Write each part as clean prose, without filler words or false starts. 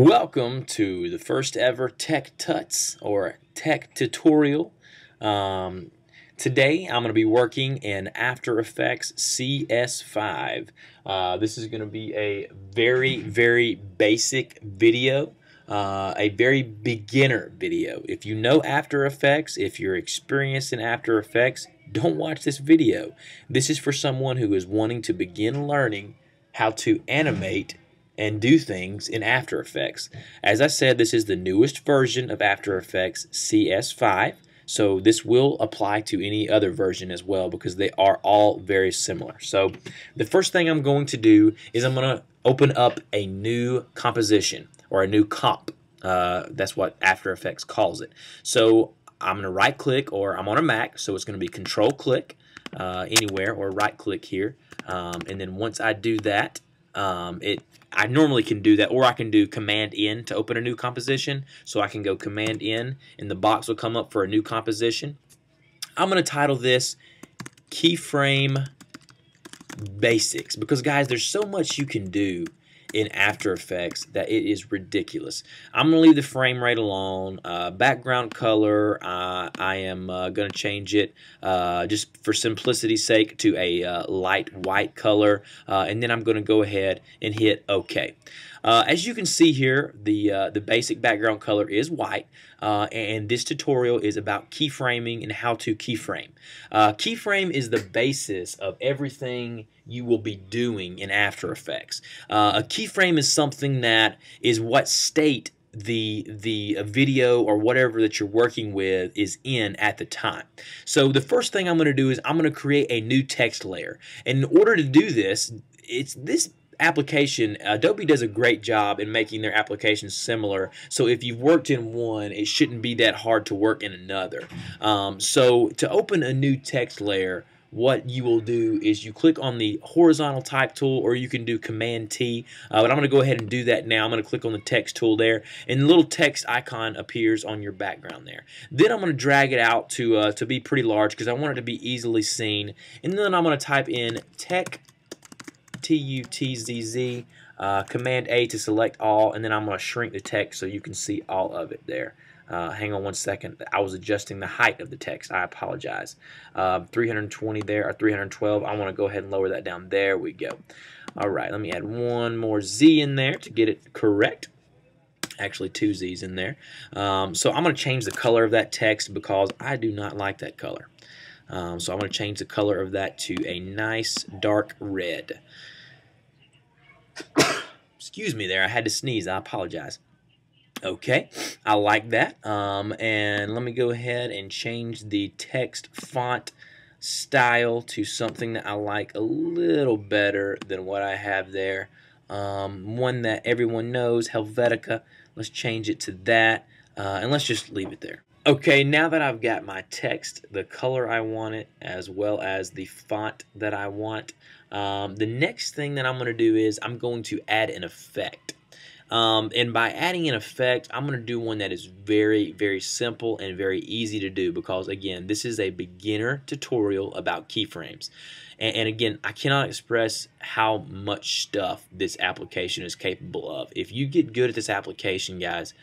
Welcome to the first ever Tech Tuts or Tech Tutorial. Today I'm going to be working in After Effects CS5. This is going to be a very basic video, a very beginner video. If you know After Effects, if you're experienced in After Effects, don't watch this video. This is for someone who is wanting to begin learning how to animate and do things in After Effects. As I said, this is the newest version of After Effects CS5, so this will apply to any other version as well because they are all very similar. So the first thing I'm going to do is I'm going to open up a new composition or a new comp. That's what After Effects calls it. So I'm going to right click, or I'm on a Mac, so it's going to be Control click anywhere, or right click here, and then once I do that, I normally can do that, or I can do Command N to open a new composition. So I can go Command N, and the box will come up for a new composition. I'm going to title this Keyframe Basics because, guys, there's so much you can do in After Effects that it is ridiculous. I'm going to leave the frame rate alone. Background color, I am going to change it just for simplicity's sake to a light white color, and then I'm going to go ahead and hit OK. As you can see here, the basic background color is white, and this tutorial is about keyframing and how to keyframe. Keyframe is the basis of everything you will be doing in After Effects. A keyframe is something that is what state the video or whatever that you're working with is in at the time. So the first thing I'm going to do is I'm going to create a new text layer. And in order to do this, this application, Adobe does a great job in making their applications similar, so if you've worked in one, it shouldn't be that hard to work in another. So to open a new text layer, what you will do is you click on the horizontal type tool, or you can do Command T, but I'm going to go ahead and do that now. I'm going to click on the text tool there, and the little text icon appears on your background there. Then I'm going to drag it out to be pretty large because I want it to be easily seen, and then I'm going to type in Tech T-U-T-Z-Z, Command A to select all, and then I'm going to shrink the text so you can see all of it there. Hang on one second. I was adjusting the height of the text. I apologize. 320 there, or 312. I want to go ahead and lower that down. There we go. All right, let me add one more Z in there to get it correct. Actually, two Z's in there. So I'm going to change the color of that text because I do not like that color. So I'm going to change the color of that to a nice dark red. Excuse me there, I had to sneeze. I apologize. Okay, I like that. And let me go ahead and change the text font style to something that I like a little better than what I have there. One that everyone knows, Helvetica. Let's change it to that, and let's just leave it there. Okay, now that I've got my text, the color I want it, as well as the font that I want, the next thing that I'm going to do is I'm going to add an effect. And by adding an effect, I'm going to do one that is very simple and very easy to do because, again, this is a beginner tutorial about keyframes. And again, I cannot express how much stuff this application is capable of. If you get good at this application, guys,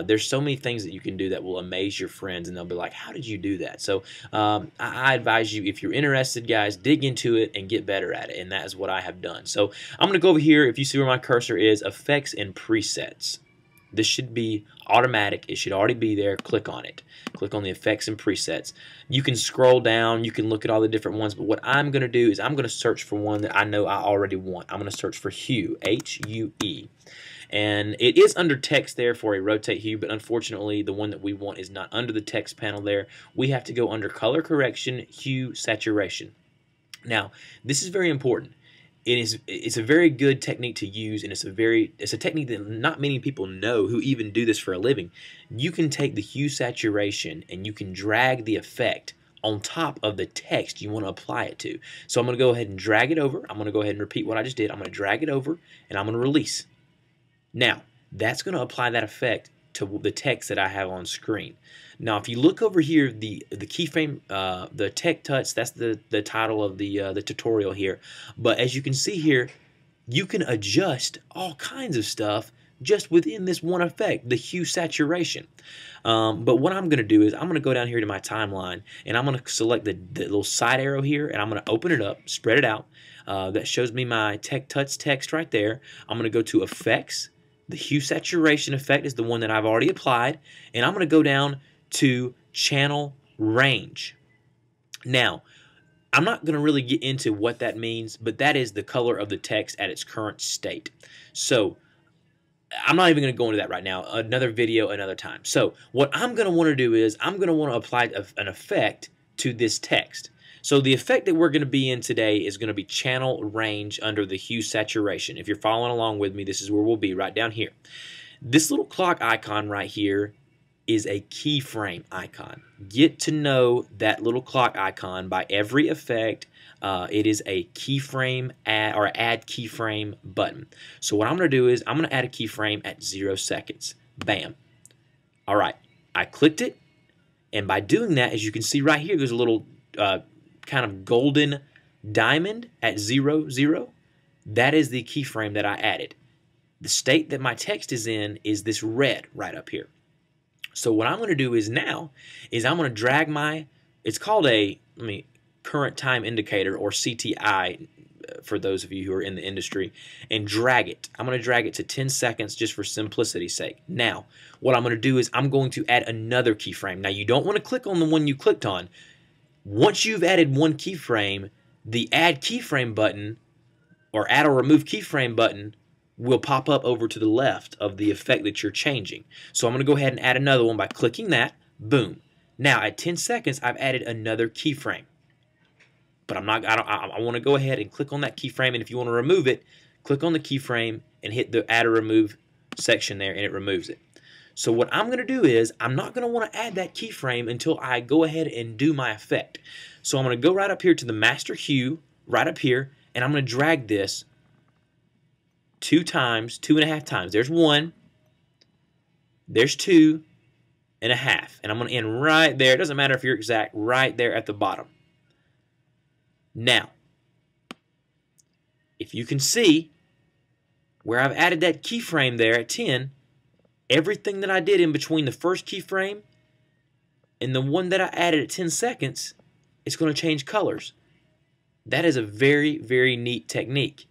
there's so many things that you can do that will amaze your friends, and they'll be like, how did you do that? So I advise you, if you're interested, guys, dig into it and get better at it, and that is what I have done. So I'm going to go over here. If you see where my cursor is, Effects and Presets. This should be automatic. It should already be there. Click on it. Click on the Effects and Presets. You can scroll down. You can look at all the different ones. But what I'm going to do is I'm going to search for one that I know I already want. I'm going to search for Hue, H-U-E. And it is under text there for a rotate hue, but unfortunately the one that we want is not under the text panel there. We have to go under color correction, hue, saturation. Now, this is very important. It's a very good technique to use, and it's a technique that not many people know who even do this for a living. You can take the hue saturation and you can drag the effect on top of the text you want to apply it to. So I'm going to go ahead and drag it over. I'm going to go ahead and repeat what I just did. I'm going to drag it over and I'm going to release. Now, that's going to apply that effect to the text that I have on screen. Now, if you look over here, the keyframe, the Tech Tuts, that's the title of the tutorial here. But as you can see here, you can adjust all kinds of stuff just within this one effect, the hue saturation. But what I'm going to do is I'm going to go down here to my timeline, and I'm going to select the little side arrow here, and I'm going to open it up, spread it out. That shows me my touch text right there. I'm going to go to Effects. The hue saturation effect is the one that I've already applied, and I'm going to go down to Channel Range. Now, I'm not going to really get into what that means, but that is the color of the text at its current state. So I'm not even going to go into that right now. Another video, another time. So what I'm going to want to do is I'm going to want to apply an effect to this text. So the effect that we're going to be in today is going to be Channel Range under the hue saturation. If you're following along with me, this is where we'll be, right down here. This little clock icon right here is a keyframe icon. Get to know that little clock icon by every effect. It is a keyframe add keyframe button. So what I'm going to do is I'm going to add a keyframe at 0 seconds. Bam. All right. I clicked it, and by doing that, as you can see right here, there's a little kind of golden diamond at 0, 0. That is the keyframe that I added. The state that my text is in is this red right up here. So what I'm going to do is now is I'm going to drag my, it's called a current time indicator, or CTI for those of you who are in the industry, and drag it. I'm going to drag it to 10 seconds just for simplicity's sake. Now, what I'm going to do is I'm going to add another keyframe. Now, you don't want to click on the one you clicked on. Once you've added one keyframe, the Add Keyframe button or Add or Remove Keyframe button will pop up over to the left of the effect that you're changing. So I'm going to go ahead and add another one by clicking that. Boom. Now at 10 seconds, I've added another keyframe. But I want to go ahead and click on that keyframe, and if you want to remove it, click on the keyframe and hit the Add or Remove section there, and it removes it. So what I'm going to do is I'm not going to want to add that keyframe until I go ahead and do my effect. So I'm going to go right up here to the Master Hue, right up here, and I'm going to drag this 2 times, 2.5 times. There's 1, there's 2.5, and I'm going to end right there. It doesn't matter if you're exact, right there at the bottom. Now, if you can see where I've added that keyframe there at 10, everything that I did in between the first keyframe and the one that I added at 10 seconds, it's going to change colors. That is a very, very neat technique.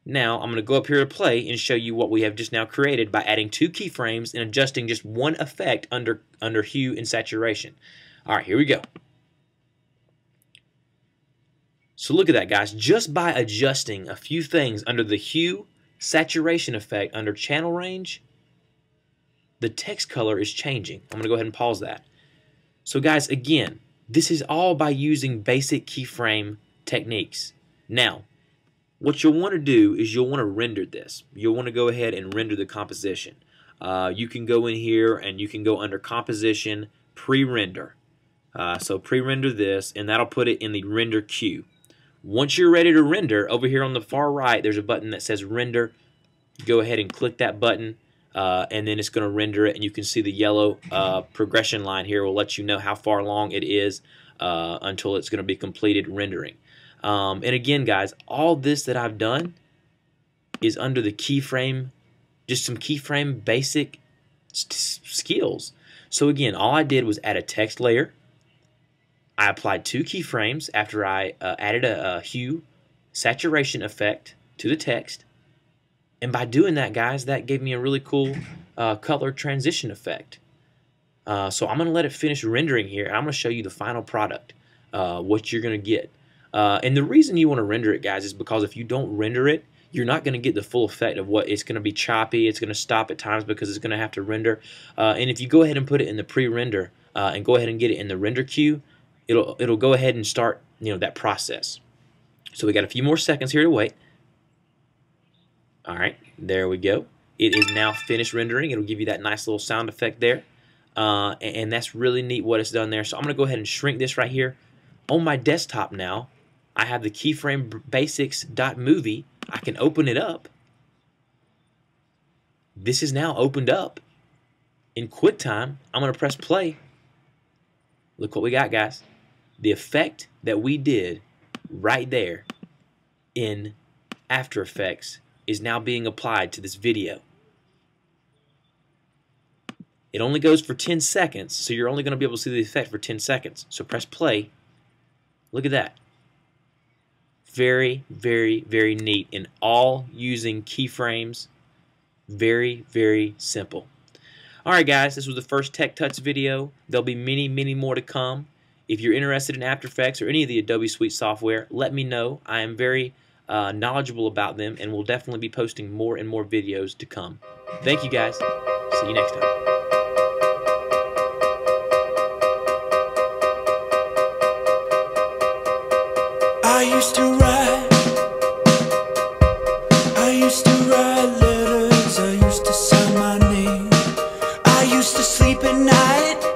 Now, I'm going to go up here to play and show you what we have just now created by adding 2 keyframes and adjusting just one effect under hue and saturation. All right, here we go. So look at that, guys. Just by adjusting a few things under the hue saturation effect under channel range, the text color is changing. I'm going to go ahead and pause that. So guys, again, this is all by using basic keyframe techniques. Now, what you'll want to do is you'll want to render this. You'll want to go ahead and render the composition. You can go in here and you can go under Composition, Pre-Render. So pre-render this, and that'll put it in the render queue. Once you're ready to render, over here on the far right, there's a button that says Render. Go ahead and click that button, and then it's going to render it, and you can see the yellow progression line here will let you know how far along it is until it's going to be completed rendering. And again, guys, all this that I've done is under the keyframe, just some keyframe basic skills. So again, all I did was add a text layer. I applied 2 keyframes after I added a hue saturation effect to the text. And by doing that, guys, that gave me a really cool color transition effect. So I'm going to let it finish rendering here, and I'm going to show you the final product, what you're going to get. And the reason you want to render it, guys, is because if you don't render it, you're not going to get the full effect of what it's going to be choppy. It's going to stop at times because it's going to have to render. And if you go ahead and put it in the pre-render and go ahead and get it in the render queue, it'll go ahead and start that process. So we got a few more seconds here to wait. All right, there we go. It is now finished rendering. It'll give you that nice little sound effect there. And that's really neat what it's done there. So I'm going to go ahead and shrink this right here. On my desktop now, I have the keyframe basics.movie. I can open it up. This is now opened up. In QuickTime, I'm going to press play. Look what we got, guys. The effect that we did right there in After Effects is now being applied to this video. It only goes for 10 seconds, so you're only going to be able to see the effect for 10 seconds. So press play. Look at that. Very, very, very neat, and all using keyframes. Very, very simple. Alright guys, this was the first Tech Tuts video. There'll be many, many more to come. If you're interested in After Effects or any of the Adobe Suite software, let me know. I am very knowledgeable about them, and will definitely be posting more and more videos to come. Thank you guys. See you next time. I used to write letters, I used to sign my name, I used to sleep at night